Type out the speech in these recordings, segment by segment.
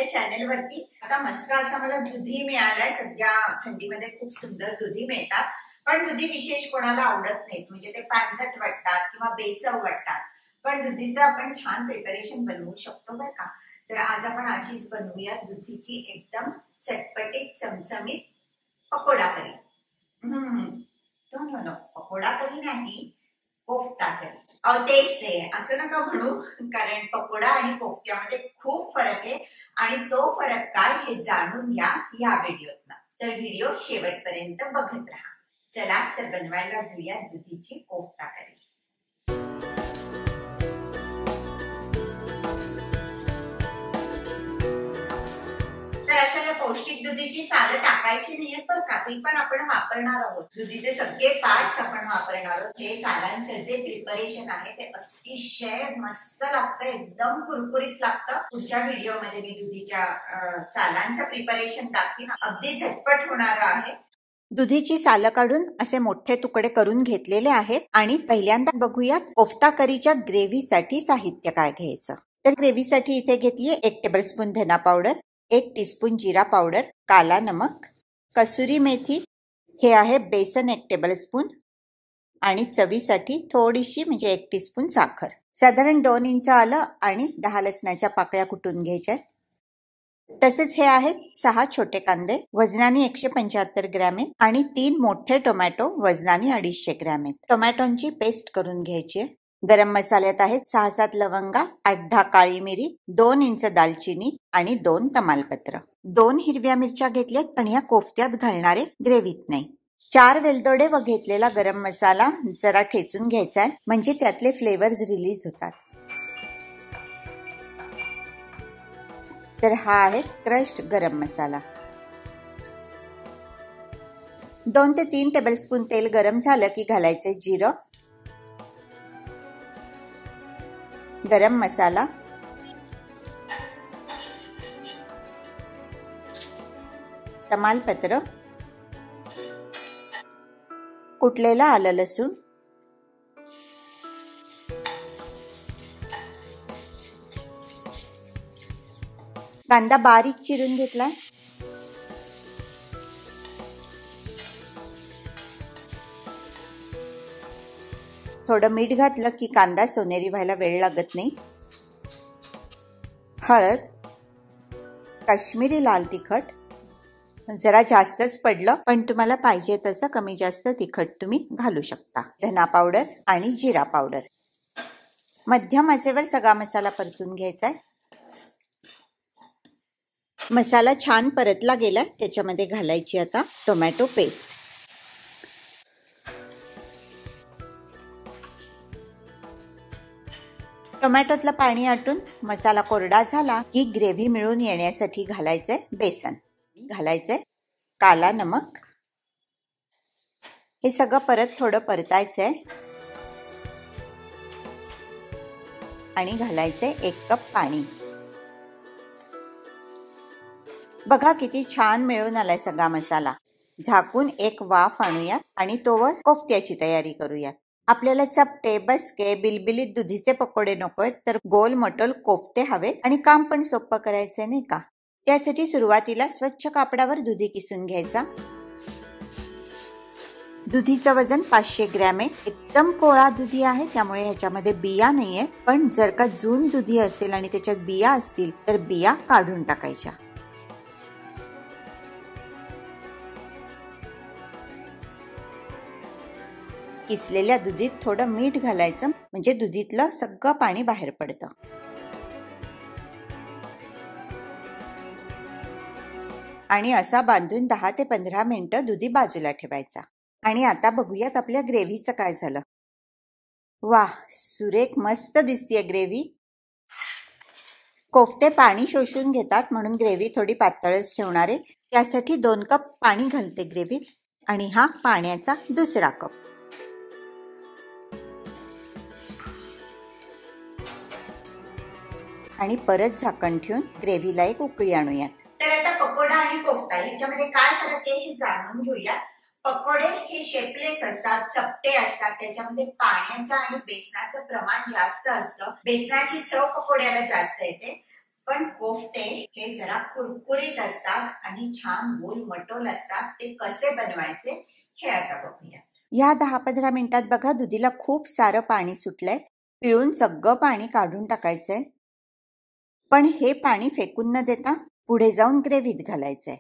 आपल्या चॅनल वरती। आता मस्त असा मला दुधी मिळालाय। सध्या थंडीमध्ये खूप सुंदर दुधी मिळतात, पण दुधी विशेष कोणाला आवडत नाहीत, म्हणजे ते पानसट वाटतात किंवा बेचव वाटतात। पण दुधीचं आपण छान प्रिपरेशन बनवू शकतो बरं का। तर आज आपण अशीच बनवूया दुधीची एकदम चटपटीत चमचमीत पकोडा करी। पकोडा करी नाही, कोफ्ता करी। तेच ते असं नका म्हणू, कारण पकोडा आणि कोफ्त्यामध्ये खूप फरक आहे आणि तो फरक काय हे जाणून घ्या या व्हिडिओतनं। तर व्हिडिओ शेवटपर्यंत बघत राहा। चला तर बनवायला घेऊया दुधीची कोफ्ता करी। तर अशा या पौष्टिक दुधीची सालं टाकायची नाहीये बरं का, ती पण आपण वापरणार आहोत। दुधीचे सगळे पार्ट्स आपण वापरणार आहोत। हे सालांचं जे प्रिपरेशन आहे ते अतिशय मस्त लागतं, एकदम कुरकुरीत लागतं। पुढच्या व्हिडिओमध्ये मी दुधीच्या सालांचं प्रिपरेशन दाखवीन, अगदी झटपट होणार आहे। दुधीची सालं काढून असे मोठे तुकडे करून घेतलेले आहेत आणि पहिल्यांदा बघूयात कोफ्ता करीच्या ग्रेव्हीसाठी साहित्य काय घ्यायचं। तर ग्रेव्हीसाठी इथे घेतली 1 टेबलस्पून धना पावडर, 1 टीस्पून जिरा पावडर, काला नमक, कसुरी मेथी, हे आहे बेसन 1 टेबलस्पून आणि चवीसाठी थोडीशी म्हणजे 1 टीस्पून साखर। साधारण 2 इंच आलं आणि 10 लसणाच्या पाकळ्या कुटून घ्यायच्या। तसेच हे आहेत 6 छोटे कांदे वजनाने 175 ग्रॅम आहे आणि 3 मोठे टोमॅटो वजनाने 250 ग्रॅम आहेत। टोमॅटोंची पेस्ट करून घ्यायची आहे। गरम मसाल्यात आहेत 6-7 लवंगा, 8-10 काळी मिरी, 2 इंच दालचिनी आणि 2 तमालपत्र। 2 हिरव्या मिरच्या घेतल्यात, पण ह्या कोफ्त्यात घालणारे ग्रेव्हीत नाही। 4 वेलदोडे व घेतलेला गरम मसाला जरा ठेचून घ्यायचा आहे, म्हणजे त्यातले फ्लेवर्स रिलीज होतात। तर हा आहे क्रश्ड गरम मसाला। 2 ते 3 टेबलस्पून तेल गरम झालं की घालायचे जिरं, गरम मसाला, तमालपत्र, कुटलेला आलं लसूण, कांदा बारीक चिरून घेतलाय, थोडं मीठ घातलं की कांदा सोनेरी व्हायला वेळ लागत नाही। हळद, काश्मीरी लाल तिखट, जरा जास्तच पडलं पण तुम्हाला पाहिजे तसं कमी जास्त तिखट तुम्ही घालू शकता। धना पावडर आणि जिरा पावडर। मध्यम आचेवर सगळा मसाला परतून घ्यायचा आहे। मसाला छान परतला गेला, त्याच्यामध्ये घालायची आता टोमॅटो पेस्ट। टोमॅटोतलं पाणी आटून मसाला कोरडा झाला की ग्रेव्ही मिळून येण्यासाठी घालायचंय बेसन, घालायचंय काला नमक। हे सगळं परत थोडं परतायचंय आणि घालायचंय 1 कप पाणी। बघा किती छान मिळून आलाय सगळा मसाला। झाकून 1 वाफ आणूया आणि तोवर कोफ्त्याची तयारी करूया। आपल्याला चपटे बसके बिलबिलीत दुधीचे पकोडे नकोत, तर गोल मटोल कोफ्ते हवेत आणि काम पण सोपं करायचंय नाही का। त्यासाठी सुरुवातीला स्वच्छ कापडावर दुधी किसून घ्यायचा। दुधीचं वजन 500 ग्रॅम आहे। एकदम कोळा दुधी आहे, त्यामुळे ह्याच्यामध्ये बिया नाहीये, पण जर का जून दुधी असेल आणि त्याच्यात बिया असतील तर बिया काढून टाकायच्या। किसलेल्या दुधीत थोडं मीठ घालायचं, म्हणजे दुधीतलं सगळं पाणी बाहेर पडतं। आणि असा बांधून 10 ते 15 मिनिटं दुधी बाजूला ठेवायचा। आणि आता बघूयात आपल्या ग्रेव्हीचं काय झालं। वाह, सुरेख मस्त दिसतीये ग्रेव्ही। कोफ्ते पाणी शोषून घेतात, म्हणून ग्रेव्ही थोडी पातळच ठेवणार आहे। त्यासाठी 2 कप पाणी घालते ग्रेव्हीत आणि हा पाण्याचा दुसरा कप। आणि परत झाकण ठेवून ग्रेव्हीला एक उकळी आणूयात। तर आता पकोडा आणि कोफ्ता ह्याच्यामध्ये काय फरक आहे हे जाणून घेऊया। पकोडे हे शेपलेस असतात, चपटे असतात, त्याच्यामध्ये पाण्याचं आणि बेसनाचं प्रमाण जास्त असतं। बेसनाची चव पकोड्याला जास्त येते, पण कोफ्ते हे जरा कुरकुरीत असतात आणि छान गोल मटोल असतात. ते कसे बनवायचे हे आता बघूया. या 10-15 मिनिटात बघा दुधीला खूप सारं पाणी सुटलंय. पिळून सगळं पाणी काढून टाकायचंय. पण हे पाणी फेकून न देता पुढे जाऊन ग्रेव्हीत घालायचंय.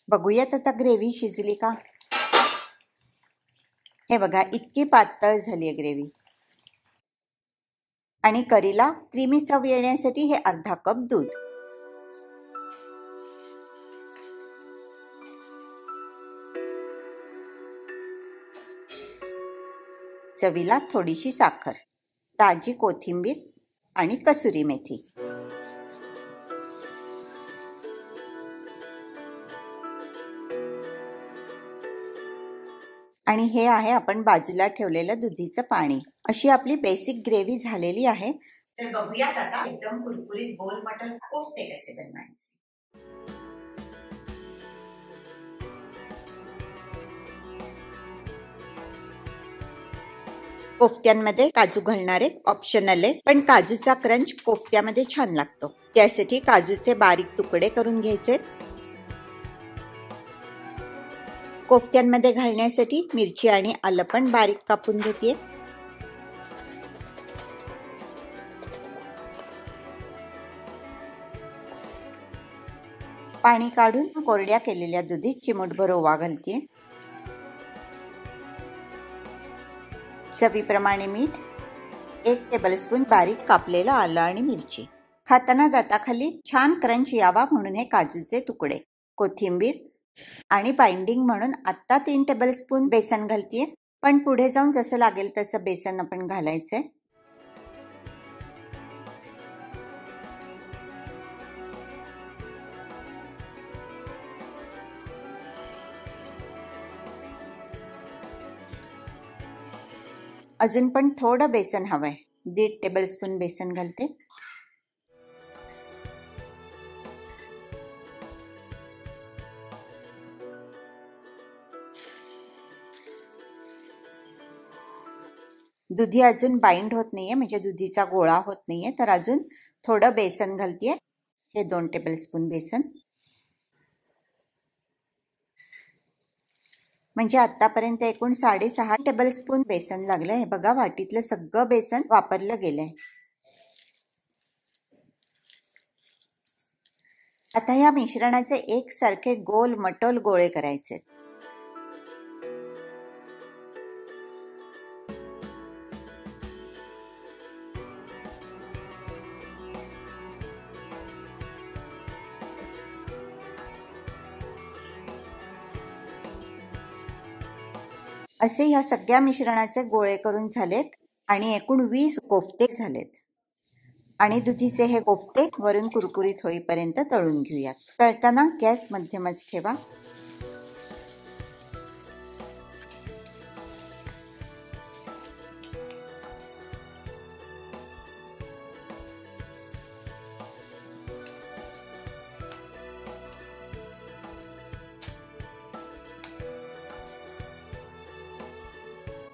बघूयात आता ग्रेव्ही शिजली का. हे बघा इतकी पातळ झाली आहे ग्रेव्ही. आणि करीला क्रीमी चव येण्यासाठी हे अर्धा कप दूध, चवीला थोडीशी साखर, ताजी कोथिंबीर आणि कसुरी मेथी. आणि हे आहे आपण बाजूला ठेवलेलं दुधीचं पाणी. अशी आपली बेसिक ग्रेव्ही झालेली आहे. तर बघूयात आता एकदम कुरकुरीत गोल मटण कोफ्ते कसे बनवायचे. कोफ्त्यांमध्ये काजू घालणारे ऑप्शनल आहे, पण काजूचा क्रंच कोफ्त्यामध्ये छान लागतो. त्यासाठी काजूचे बारीक तुकडे करून घ्यायचे. कोफ्त्यांमध्ये घालण्यासाठी मिरची आणि आलं पण बारीक कापून घेते. पाणी काढून कोरड्या केलेल्या दुधीत चिमूटभर ओवा घालते. चवीप्रमाणे मीठ, 1 टेबलस्पून बारीक कापलेलं आलं आणि मिरची. खाताना दाताखाली छान क्रंच यावा म्हणून हे काजूचे तुकडे, कोथिंबीर आणि बाइंडिंग म्हणून आता 3 टेबलस्पून बेसन घालतीये. पण पुढे जाऊन जसं लागेल तसं बेसन आपण घालायचंय. अजून पण थोडं बेसन हवंय. 1.5 टेबलस्पून बेसन घालते. दुधी अजून बाइंड होत नाहीये, म्हणजे दुधीचा गोळा होत नाहीये, तर अजून थोडं बेसन घालतेय. हे 2 टेबलस्पून बेसन. म्हणजे आतापर्यंत एकूण 6.5 टेबलस्पून बेसन लागलं. हे बघा वाटीतलं सगळं बेसन वापरलं गेलंय. आता या मिश्रणाचे एकसारखे गोल मटोल गोळे करायचे. असे ह्या सगळ्या मिश्रणाचे गोळे करून झालेत आणि एकूण 20 कोफ्ते झालेत. आणि दुधीचे हे कोफ्ते वरून कुरकुरीत होईपर्यंत तळून घेऊयात. तळताना गॅस मध्यमच ठेवा.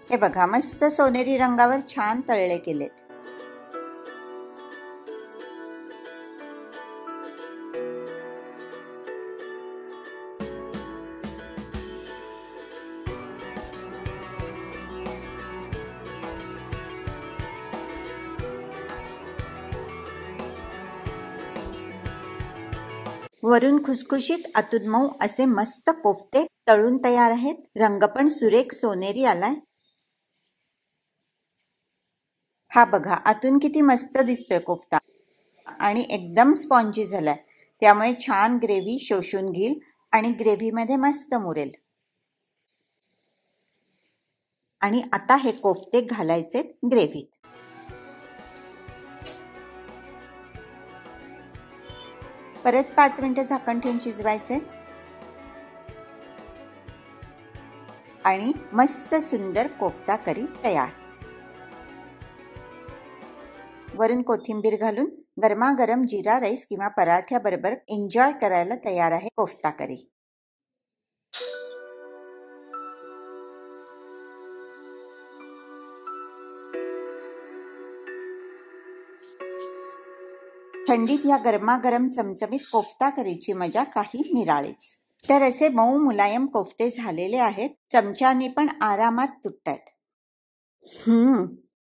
हे बघा मस्त सोनेरी रंगावर छान तळले गेलेत. वरून खुसखुशीत आतून मऊ असे मस्त कोफ्ते तळून तयार आहेत. रंग पण सुरेख सोनेरी आलाय. हा बघा आतून किती मस्त दिसतोय कोफ्ता आणि एकदम स्पॉन्जी झालाय. त्यामुळे छान ग्रेव्ही शोषून घेईल आणि ग्रेव्हीमध्ये मस्त मुरेल. आणि आता हे कोफ्ते घालायचे ग्रेव्हीत. परत 5 मिनिटं झाकण ठेवून शिजवायचे. आणि मस्त सुंदर कोफ्ता करी तयार. वरून कोथिंबीर घालून गरमागरम जीरा राईस किंवा पराठ्याबरोबर एन्जॉय करायला तयार आहे कोफ्ता करी. थंडीत या गरमागरम चमचमीत कोफ्ता करीची मजा काही निराळीच. तर असे मऊ मुलायम कोफ्ते झालेले आहेत, चमच्याने पण आरामात तुटतायत.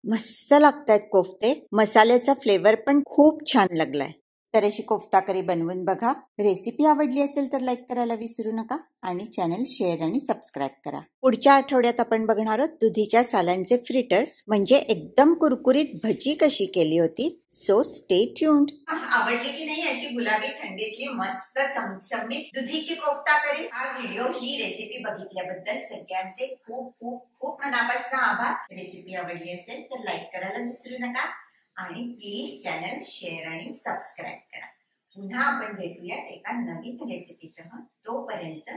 मस्त लागतायत कोफ्ते. मसाल्याचा फ्लेवर पण खूप छान लागलाय. तर अशी कोफ्ता करी बनवून बघा. रेसिपी आवडली असेल तर लाईक करायला विसरू नका आणि चॅनल शेअर आणि सबस्क्राईब करा. पुढच्या आठवड्यात आपण बघणार आहोत दुधीच्या सालांचे फ्रिटर्स, म्हणजे एकदम कुरकुरीत भजी कशी केली होती. So stay tuned. आवडली की नाही अशी गुलाबी थंडीतली मस्त चमचमीत दुधीची कोफ्ता करी. हा व्हिडिओ ही रेसिपी बघितल्याबद्दल सगळ्यांचे खूप खूप खूप मनापासून आभार. रेसिपी आवडली असेल तर लाईक करायला विसरू नका आणि प्लीज चॅनल शेअर आणि सबस्क्राईब करा. पुन्हा आपण भेटूयात एका नवीन रेसिपीसह. तोपर्यंत